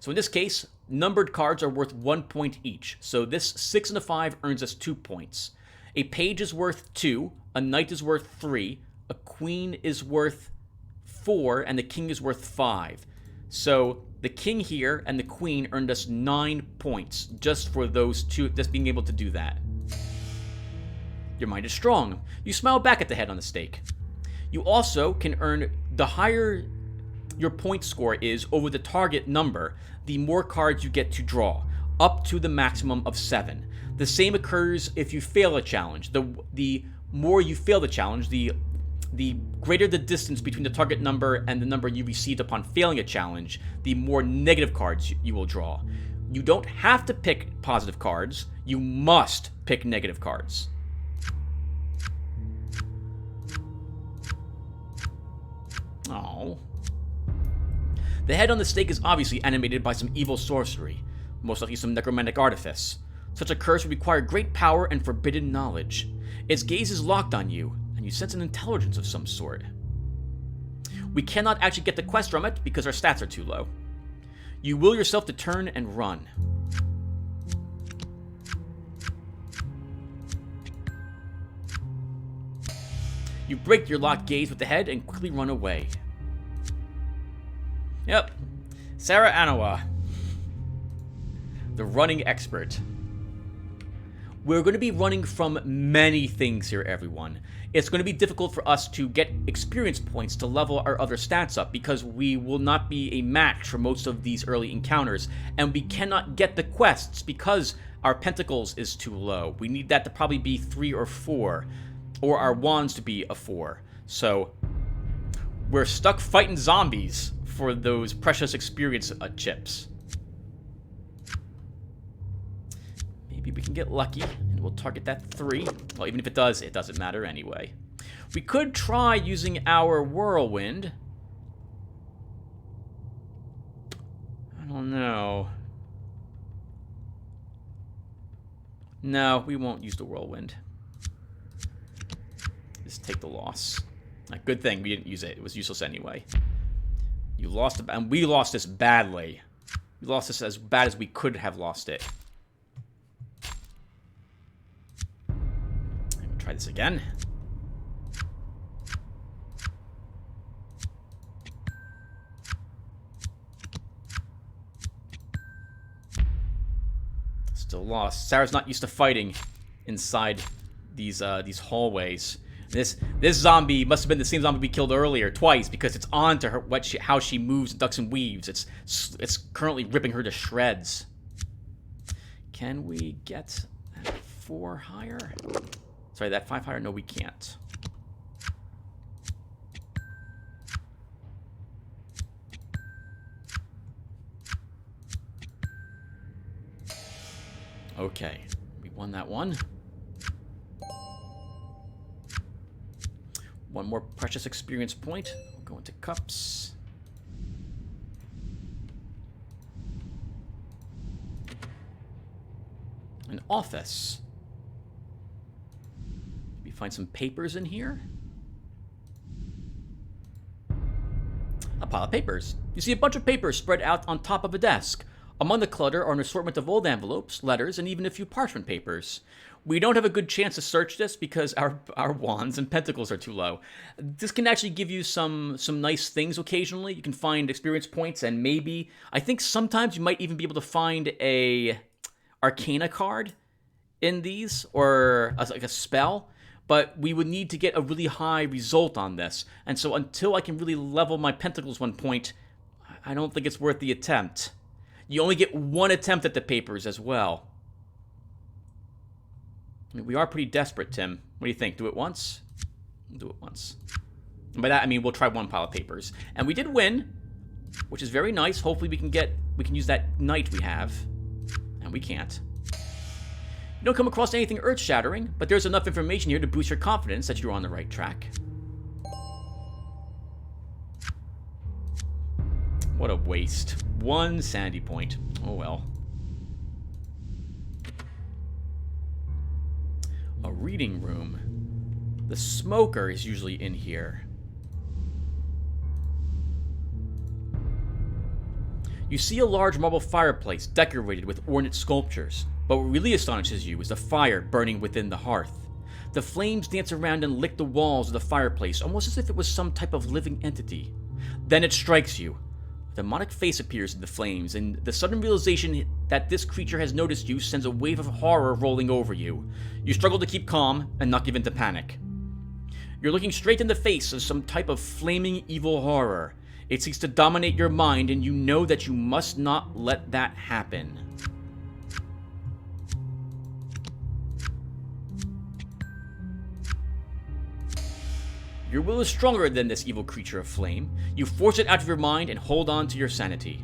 So in this case, numbered cards are worth 1 point each. So this 6 and a 5 earns us 2 points. A page is worth 2, a knight is worth 3, a queen is worth 4, and the king is worth 5. So the king here and the queen earned us 9 points just for those two, just being able to do that. Your mind is strong. You smile back at the head on the stake. You also can earn the higher your point score is over the target number, the more cards you get to draw, up to the maximum of 7. The same occurs if you fail a challenge. The more you fail the challenge, the greater the distance between the target number and the number you received upon failing a challenge, the more negative cards you will draw. You don't have to pick positive cards. You must pick negative cards. Oh. The head on the stake is obviously animated by some evil sorcery, most likely some necromantic artifice. Such a curse would require great power and forbidden knowledge. Its gaze is locked on you, and you sense an intelligence of some sort. We cannot actually get the quest from it because our stats are too low. You will yourself to turn and run. You break your locked gaze with the head and quickly run away. Yep, Sarah Anawa, the running expert. We're going to be running from many things here, everyone. It's going to be difficult for us to get experience points to level our other stats up because we will not be a match for most of these early encounters, and we cannot get the quests because our pentacles is too low. We need that to probably be 3 or 4, or our wands to be a 4. So we're stuck fighting zombies for those precious experience chips. Maybe we can get lucky, and we'll target that 3. Well, even if it doesn't matter anyway. We could try using our whirlwind. I don't know. No, we won't use the whirlwind. Just take the loss. Good thing we didn't use it. It was useless anyway. You lost it, and we lost this badly. We lost this as bad as we could have lost it. Try this again. Still lost. Sarah's not used to fighting inside these hallways. This zombie must have been the same zombie we killed earlier twice, because it's on to her how she moves, ducks and weaves. It's currently ripping her to shreds. Can we get that 4 higher? Sorry, that 5 higher? No, we can't. Okay, we won that one. One more precious experience point. We'll go into cups. An office. Maybe find some papers in here. A pile of papers. You see a bunch of papers spread out on top of a desk. Among the clutter are an assortment of old envelopes, letters, and even a few parchment papers. We don't have a good chance to search this because our wands and pentacles are too low. This can actually give you some nice things occasionally. You can find experience points, and maybe, I think sometimes you might even be able to find a Arcana card in these, or like a spell. But we would need to get a really high result on this. And so until I can really level my pentacles 1 point, I don't think it's worth the attempt. You only get 1 attempt at the papers as well. I mean, we are pretty desperate, Tim. What do you think? Do it once? We'll do it once. And by that, I mean we'll try 1 pile of papers. And we did win, which is very nice. Hopefully we can use that knight we have. And we can't. You don't come across anything earth-shattering, but there's enough information here to boost your confidence that you're on the right track. What a waste. 1 sanity point. Oh well. A reading room. The smoker is usually in here. You see a large marble fireplace decorated with ornate sculptures, but what really astonishes you is the fire burning within the hearth. The flames dance around and lick the walls of the fireplace, almost as if it was some type of living entity. Then it strikes you. A demonic face appears in the flames, and the sudden realization that this creature has noticed you sends a wave of horror rolling over you. You struggle to keep calm and not give in to panic. You're looking straight in the face of some type of flaming evil horror. It seeks to dominate your mind, and you know that you must not let that happen. Your will is stronger than this evil creature of flame. You force it out of your mind and hold on to your sanity.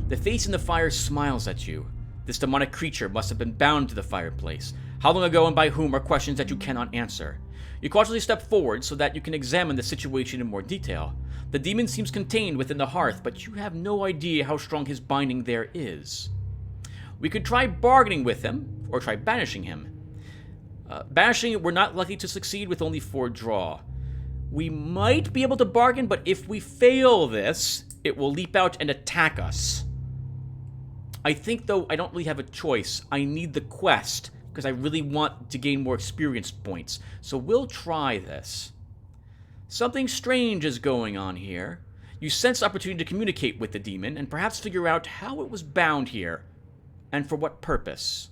The face in the fire smiles at you. This demonic creature must have been bound to the fireplace. How long ago and by whom are questions that you cannot answer. You cautiously step forward so that you can examine the situation in more detail. The demon seems contained within the hearth, but you have no idea how strong his binding there is. We could try bargaining with him, or try banishing him. Banishing, we're not likely to succeed with only 4 draw. We might be able to bargain, but if we fail this, it will leap out and attack us. I think, though, I don't really have a choice. I need the quest, because I really want to gain more experience points. So we'll try this. Something strange is going on here. You sense the opportunity to communicate with the demon, and perhaps figure out how it was bound here. And for what purpose?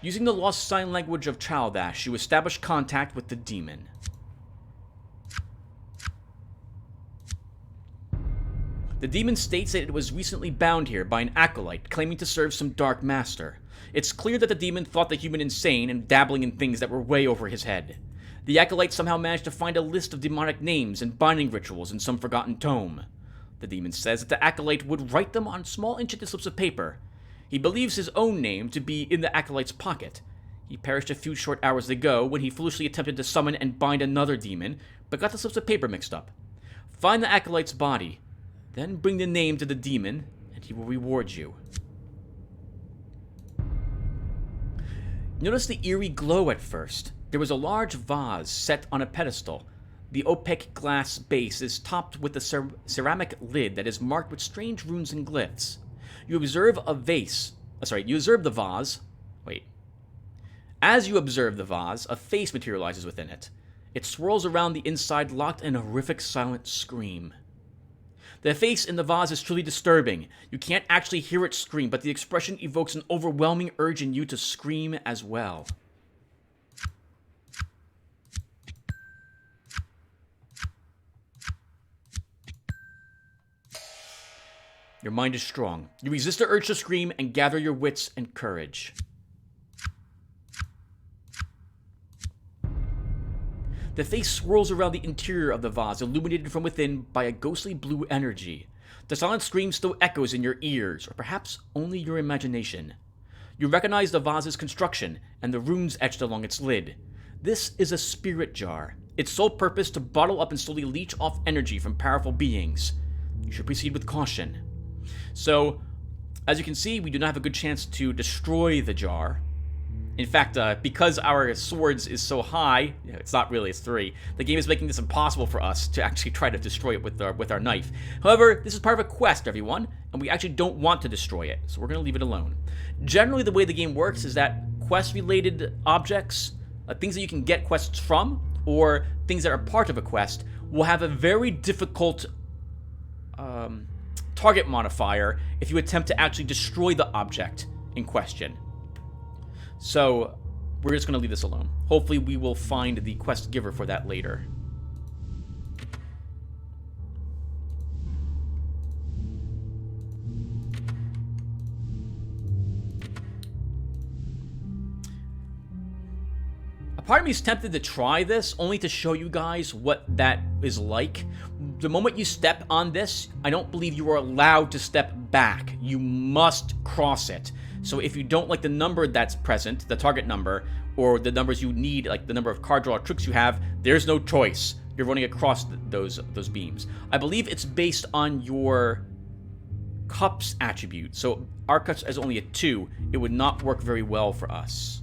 Using the lost sign language of Chaldash, you establish contact with the demon. The demon states that it was recently bound here by an acolyte claiming to serve some dark master. It's clear that the demon thought the human insane and dabbling in things that were way over his head. The acolyte somehow managed to find a list of demonic names and binding rituals in some forgotten tome. The demon says that the acolyte would write them on small enchanted slips of paper. He believes his own name to be in the acolyte's pocket. He perished a few short hours ago when he foolishly attempted to summon and bind another demon, but got the slips of paper mixed up. Find the acolyte's body, then bring the name to the demon, and he will reward you. Notice the eerie glow at first. There was a large vase set on a pedestal. The opaque glass base is topped with a ceramic lid that is marked with strange runes and glyphs. You observe the vase, Wait. As you observe the vase, a face materializes within it. It swirls around the inside, locked in a horrific silent scream. The face in the vase is truly disturbing. You can't actually hear it scream, but the expression evokes an overwhelming urge in you to scream as well. Your mind is strong. You resist the urge to scream and gather your wits and courage. The face swirls around the interior of the vase, illuminated from within by a ghostly blue energy. The silent scream still echoes in your ears, or perhaps only your imagination. You recognize the vase's construction and the runes etched along its lid. This is a spirit jar, its sole purpose to bottle up and slowly leech off energy from powerful beings. You should proceed with caution. So, as you can see, we do not have a good chance to destroy the jar. In fact, because our swords is so high, it's not really, it's 3, the game is making this impossible for us to actually try to destroy it with our knife. However, this is part of a quest, everyone, and we actually don't want to destroy it, so we're going to leave it alone. Generally, the way the game works is that quest-related objects, things that you can get quests from, or things that are part of a quest, will have a very difficult target modifier if you attempt to actually destroy the object in question. So, we're just going to leave this alone. Hopefully, we will find the quest giver for that later. A part of me is tempted to try this, only to show you guys what that is like. The moment you step on this, I don't believe you are allowed to step back. You must cross it. So if you don't like the number that's present, the target number, or the numbers you need, like the number of card draw tricks you have, there's no choice. You're running across those beams. I believe it's based on your cups attribute. So our cups is only a 2. It would not work very well for us.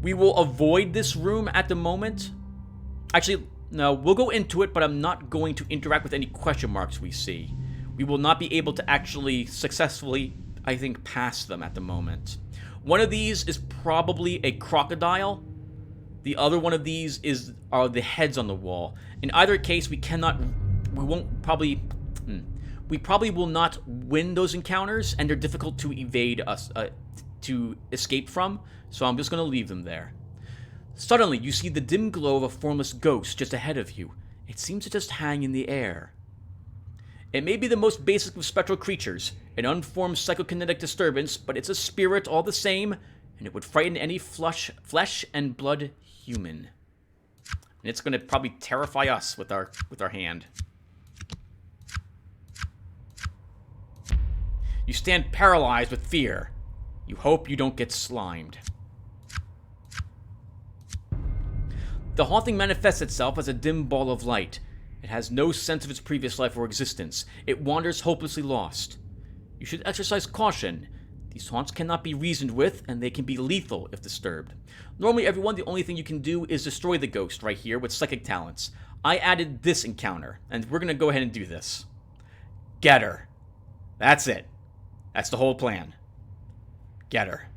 We will avoid this room at the moment. Actually, no, we'll go into it, but I'm not going to interact with any question marks we see. We will not be able to actually successfully, I think, pass them at the moment. One of these is probably a crocodile. The other one of these are the heads on the wall. In either case, we probably will not win those encounters, and they're difficult to evade us, to escape from, so I'm just going to leave them there. Suddenly, you see the dim glow of a formless ghost just ahead of you. It seems to just hang in the air. It may be the most basic of spectral creatures, an unformed psychokinetic disturbance, but it's a spirit all the same, and it would frighten any flesh and blood human. And it's going to probably terrify us with our hand. You stand paralyzed with fear. You hope you don't get slimed. The haunting manifests itself as a dim ball of light. It has no sense of its previous life or existence. It wanders hopelessly lost. You should exercise caution. These haunts cannot be reasoned with, and they can be lethal if disturbed. Normally, everyone, the only thing you can do is destroy the ghost right here with psychic talents. I added this encounter, and we're going to go ahead and do this. Get her. That's it. That's the whole plan. Get her.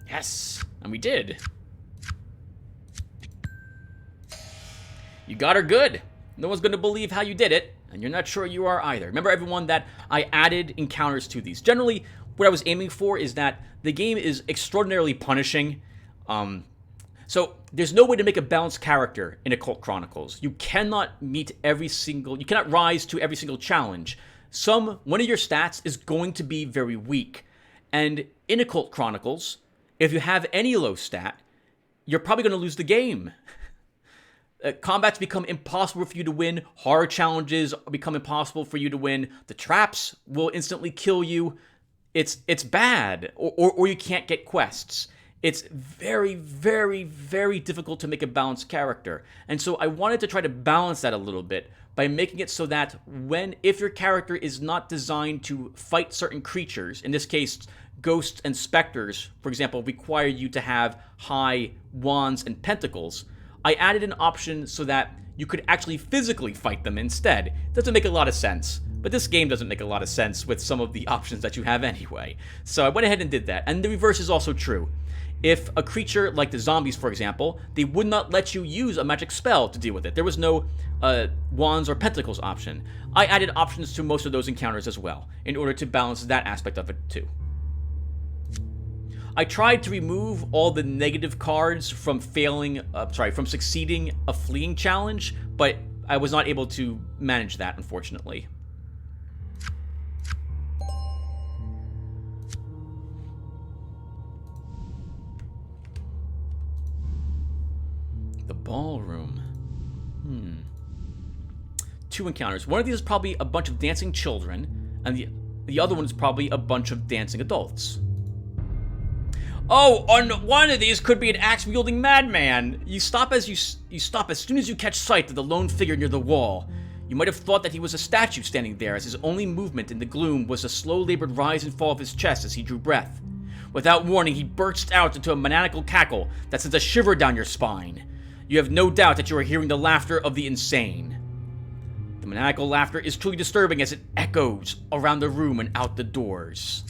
Yes, and we did. You got her good. No one's going to believe how you did it, and you're not sure you are either. Remember, everyone, that I added encounters to these. Generally, what I was aiming for is that the game is extraordinarily punishing. So there's no way to make a balanced character in Occult Chronicles. You cannot you cannot rise to every single challenge. One of your stats is going to be very weak. And in Occult Chronicles, if you have any low stat, you're probably going to lose the game. Combats become impossible for you to win. Horror challenges become impossible for you to win. The traps will instantly kill you. It's bad. Or you can't get quests. It's very, very, very difficult to make a balanced character. And so I wanted to try to balance that a little bit by making it so that if your character is not designed to fight certain creatures, in this case, ghosts and specters, for example, require you to have high wands and pentacles, I added an option so that you could actually physically fight them instead. Doesn't make a lot of sense, but this game doesn't make a lot of sense with some of the options that you have anyway. So I went ahead and did that, and the reverse is also true. If a creature like the zombies, for example, they would not let you use a magic spell to deal with it. There was no wands or pentacles option. I added options to most of those encounters as well, in order to balance that aspect of it too. I tried to remove all the negative cards from from succeeding a fleeing challenge, but I was not able to manage that, unfortunately. The ballroom. 2 encounters. One of these is probably a bunch of dancing children, and the other one is probably a bunch of dancing adults. Oh, on one of these could be an axe-wielding madman. You stop as soon as you catch sight of the lone figure near the wall. You might have thought that he was a statue standing there, as his only movement in the gloom was the slow, labored rise and fall of his chest as he drew breath. Without warning, he bursts out into a maniacal cackle that sends a shiver down your spine. You have no doubt that you are hearing the laughter of the insane. The maniacal laughter is truly disturbing as it echoes around the room and out the doors.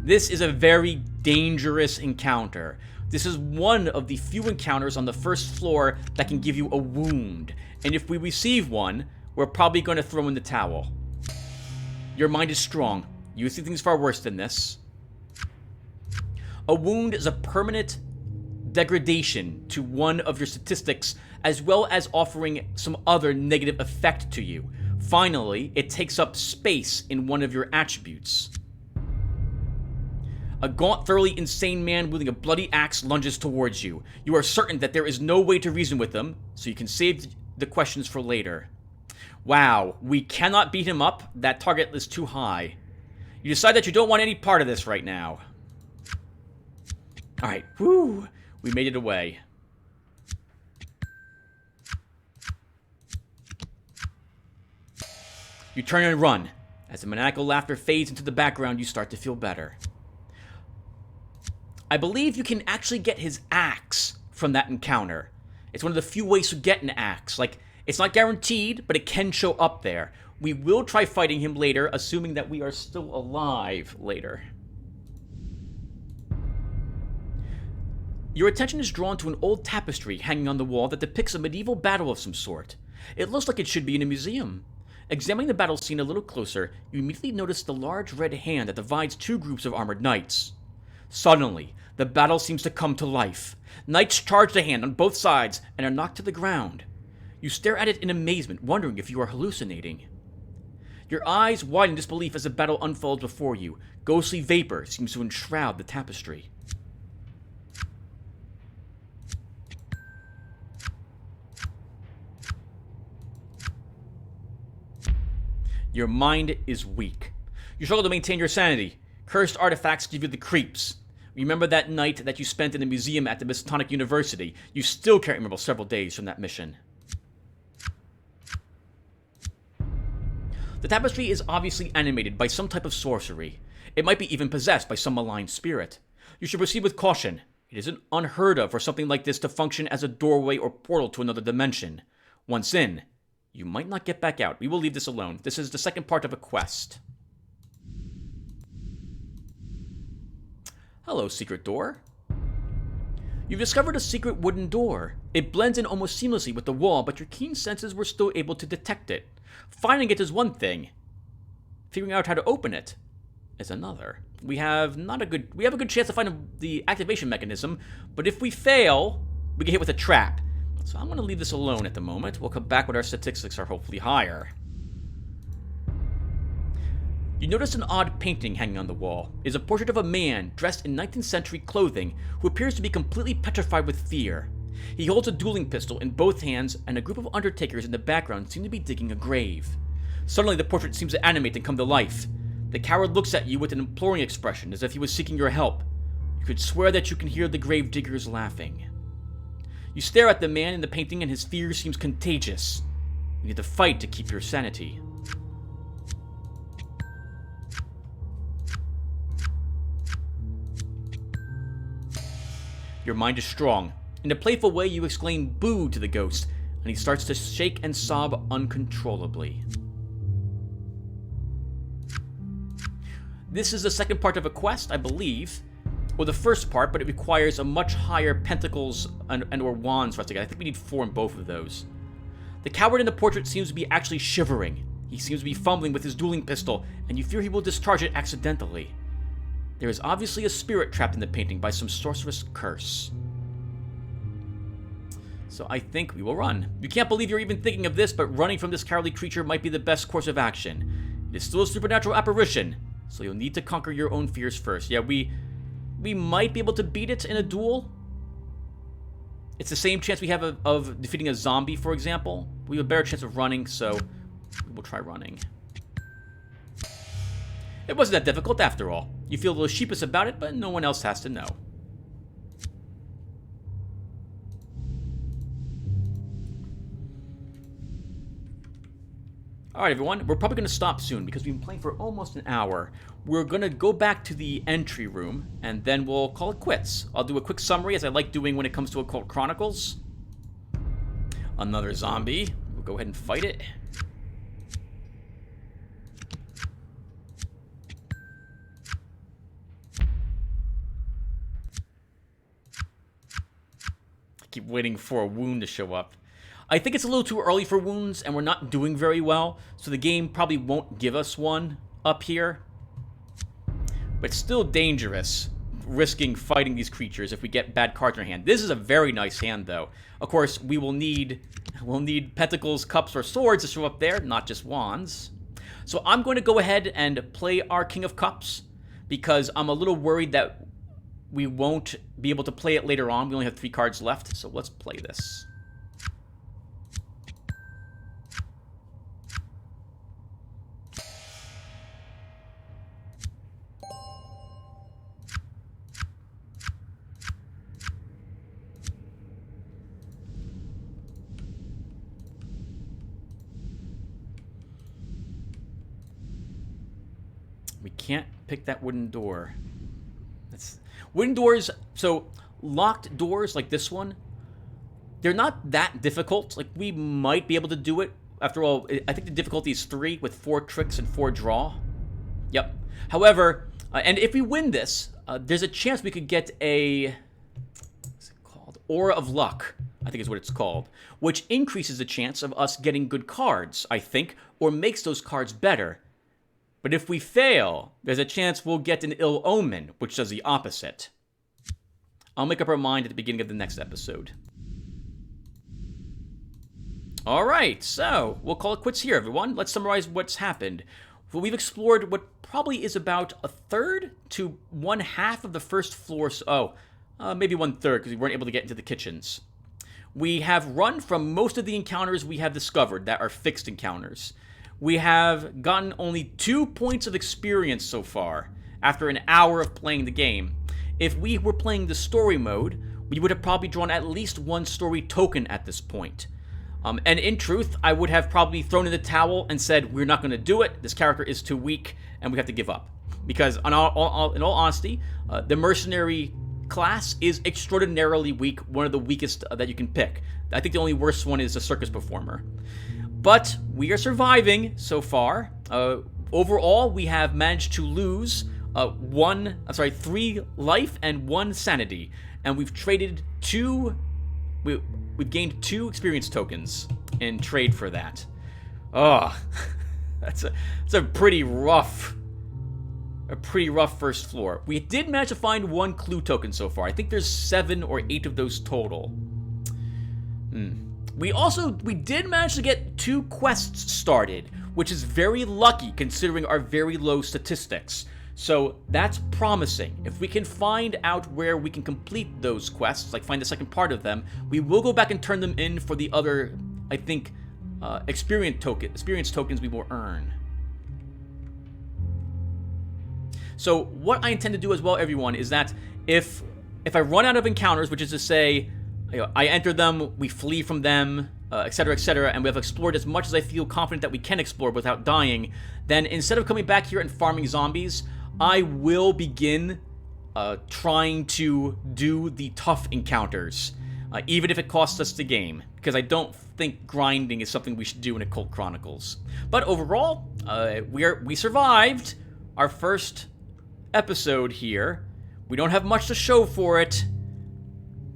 This is a very dangerous encounter. This is one of the few encounters on the first floor that can give you a wound. And if we receive one, we're probably going to throw in the towel. Your mind is strong. You see things far worse than this. A wound is a permanent degradation to one of your statistics, as well as offering some other negative effect to you. Finally, it takes up space in one of your attributes. A gaunt, thoroughly insane man wielding a bloody axe lunges towards you. You are certain that there is no way to reason with him, so you can save the questions for later. Wow, we cannot beat him up. That target is too high. You decide that you don't want any part of this right now. Alright, woo! We made it away. You turn and run. As the maniacal laughter fades into the background, you start to feel better. I believe you can actually get his axe from that encounter. It's one of the few ways to get an axe. Like, it's not guaranteed, but it can show up there. We will try fighting him later, assuming that we are still alive later. Your attention is drawn to an old tapestry hanging on the wall that depicts a medieval battle of some sort. It looks like it should be in a museum. Examining the battle scene a little closer, you immediately notice the large red hand that divides 2 groups of armored knights. Suddenly, the battle seems to come to life. Knights charge the hand on both sides and are knocked to the ground. You stare at it in amazement, wondering if you are hallucinating. Your eyes widen in disbelief as the battle unfolds before you. Ghostly vapor seems to enshroud the tapestry. Your mind is weak. You struggle to maintain your sanity. Cursed artifacts give you the creeps. Remember that night that you spent in the museum at the Miskatonic University. You still can't remember several days from that mission. The tapestry is obviously animated by some type of sorcery. It might be even possessed by some malign spirit. You should proceed with caution. It isn't unheard of for something like this to function as a doorway or portal to another dimension. Once in, you might not get back out. We will leave this alone. This is the second part of a quest. Hello, secret door. You've discovered a secret wooden door. It blends in almost seamlessly with the wall, but your keen senses were still able to detect it. Finding it is one thing. Figuring out how to open it is another. We have a good chance to find the activation mechanism, but if we fail, we get hit with a trap. So I'm going to leave this alone at the moment. We'll come back when our statistics are hopefully higher. You notice an odd painting hanging on the wall. It is a portrait of a man dressed in 19th century clothing who appears to be completely petrified with fear. He holds a dueling pistol in both hands, and a group of undertakers in the background seem to be digging a grave. Suddenly, the portrait seems to animate and come to life. The coward looks at you with an imploring expression, as if he was seeking your help. You could swear that you can hear the grave diggers laughing. You stare at the man in the painting, and his fear seems contagious. You need to fight to keep your sanity. Your mind is strong. In a playful way, you exclaim "boo" to the ghost, and he starts to shake and sob uncontrollably. This is the second part of a quest, I believe, or the first part, but it requires a much higher pentacles and or wands for us to get. I think we need 4 in both of those. The coward in the portrait seems to be actually shivering. He seems to be fumbling with his dueling pistol, and you fear he will discharge it accidentally. There is obviously a spirit trapped in the painting by some sorcerous curse. So I think we will run. You can't believe you're even thinking of this, but running from this cowardly creature might be the best course of action. It is still a supernatural apparition, so you'll need to conquer your own fears first. Yeah, we might be able to beat it in a duel. It's the same chance we have of defeating a zombie, for example. We have a better chance of running, so we'll try running. It wasn't that difficult after all. You feel a little sheepish about it, but no one else has to know. Alright everyone, we're probably going to stop soon because we've been playing for almost an hour. We're going to go back to the entry room, and then we'll call it quits. I'll do a quick summary, as I like doing when it comes to Occult Chronicles. Another zombie. We'll go ahead and fight it. I keep waiting for a wound to show up. I think it's a little too early for wounds, and we're not doing very well, so the game probably won't give us one up here. But it's still dangerous, risking fighting these creatures if we get bad cards in our hand. This is a very nice hand, though. Of course, we'll need pentacles, cups, or swords to show up there, not just wands. So I'm going to go ahead and play our King of Cups, because I'm a little worried that we won't be able to play it later on. We only have 3 cards left, so let's play this. We can't pick that wooden door. Wooden doors, so locked doors like this one, they're not that difficult. Like, we might be able to do it. After all, I think the difficulty is 3 with 4 tricks and 4 draw. Yep. However, and if we win this, there's a chance we could get a, what's it called? Aura of Luck, I think is what it's called, which increases the chance of us getting good cards, I think, or makes those cards better. But if we fail, there's a chance we'll get an ill omen, which does the opposite. I'll make up our mind at the beginning of the next episode. Alright, so we'll call it quits here, everyone. Let's summarize what's happened. Well, we've explored what probably is about 1/3 to 1/2 of the first floor. Maybe 1/3, because we weren't able to get into the kitchens. We have run from most of the encounters we have discovered that are fixed encounters. We have gotten only 2 points of experience so far, after an hour of playing the game. If we were playing the story mode, we would have probably drawn at least 1 story token at this point. And in truth, I would have probably thrown in the towel and said, we're not going to do it, this character is too weak, and we have to give up. Because in all honesty, the mercenary class is extraordinarily weak, one of the weakest that you can pick. I think the only worst one is a circus performer. But we are surviving so far. Overall, we have managed to lose 3 life and 1 sanity, and we've traded 2. We've gained 2 experience tokens in trade for that. Oh, that's a pretty rough first floor. We did manage to find 1 clue token so far. I think there's 7 or 8 of those total. We did manage to get 2 quests started, which is very lucky considering our very low statistics. So that's promising. If we can find out where we can complete those quests, like find the second part of them, we will go back and turn them in for the other, I think, experience tokens we will earn. So what I intend to do as well, everyone, is that if I run out of encounters, which is to say, I enter them, we flee from them, etc., and we have explored as much as I feel confident that we can explore without dying, then instead of coming back here and farming zombies, I will begin trying to do the tough encounters. even if it costs us the game, because I don't think grinding is something we should do in Occult Chronicles. But overall, we survived our first episode here. We don't have much to show for it,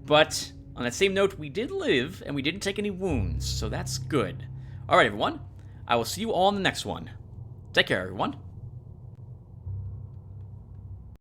but on that same note, we did live, and we didn't take any wounds, so that's good. Alright, everyone. I will see you all in the next one. Take care, everyone.